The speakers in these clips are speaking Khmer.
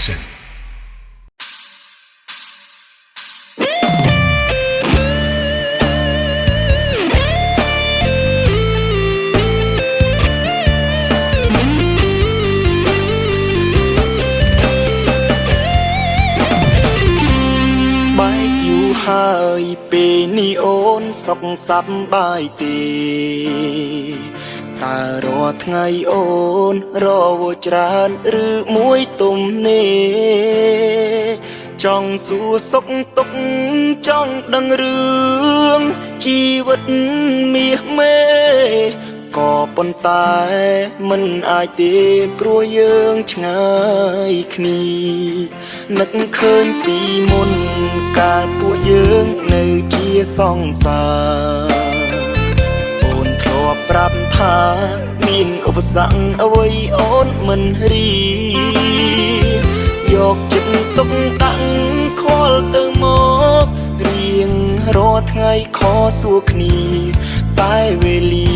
Production បែកយូរហើយពេលនេះអូនសុខសប្បាយទេតើរាល់ថ្ងៃអូនរវល់ច្រើនឬមួយទុំនេះចង់សួរសុខទុក្ខចង់ដឹងរឿងជីវិតមាសមេក៏ប៉ុន្តែមិនអាចទេព្រោះយើងឆ្ងាយគ្នានឹកឃើញពីមុនកាលពួកយើងនៅជាសង្សារអូនធ្លាប់ប្រាប់ថាមានឧបសគ្គអ្វីអូនមិនរីយកចិត្តទុកដាក់ខ្វល់ទៅមករៀងរាល់ថ្ងៃខសួរគ្នាតែវេលា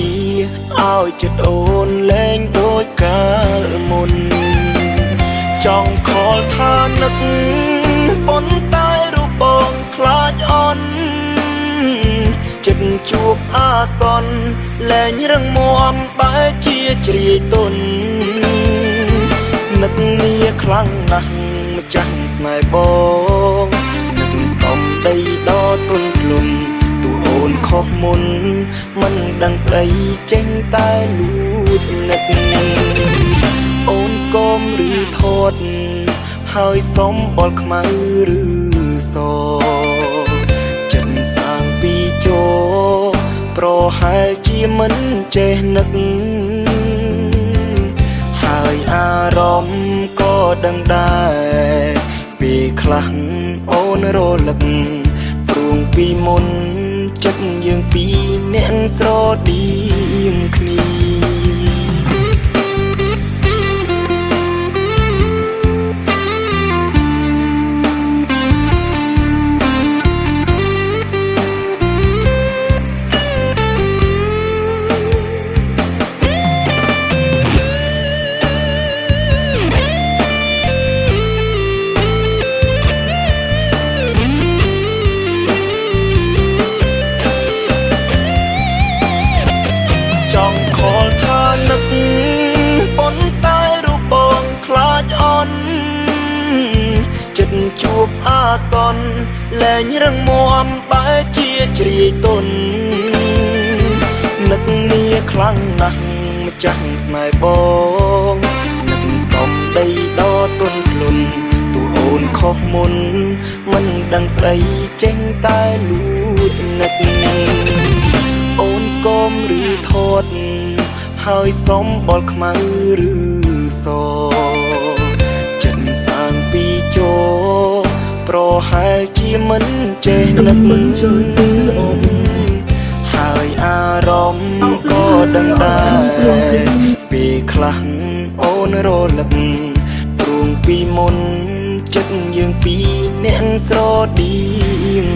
ឲ្យចិត្តអូនលែងដូចកាលមុនចង់ខលថានឹកប៉ុន្តែរូបបងខ្លាចអន់ចិត្តជួបអាសន្នលែងរឹងមាំបែរជាជ្រាយទុននឹកងារខ្លាំងណាស់ម្ចាស់ស្នេហ៍បងនឹកសំដីដ៏ទន់ភ្លន់ទូអូនខុសមុនមិនដឹងស្អីចេញតែលួចនឹកអូនស្គមឬធាត់ហើយសុំបលខ្មៅឬសចិត្តសាងពីជោប្រហែលជាមិនចេះនឹកហើយអារម្មណ៍ក៏ដឹងដែរពេលខ្លះអូនរលឹកព្រួងពីមុនចិត្តយើងពីរអ្នកស្រដៀងគ្នាប៉ុន្តែរូបបងខ្លាចអន់ចិត្តជួបអាសន្នលែងរឹងមាំបែរជាជ្រាយទុននឹកងារខ្លាំងណាស់ម្ចាស់ស្នេហ៍បងនឹកសំដីដ៏ទន់ភ្លន់ទូអូនខុសមុនមិនដឹងស្អីចេញតែលួចនឹកអូនស្គមឬធាត់ហើយសុំបលខ្មៅឬសចិត្តសាងពីជោប្រហែលជាមិនចេះនឹកហើយអារម្មណ៍ក៏ដឹងដែរពេលខ្លះអូនរលឹកព្រួងពីមុនចិត្តយើងពីរអ្នកស្រដៀង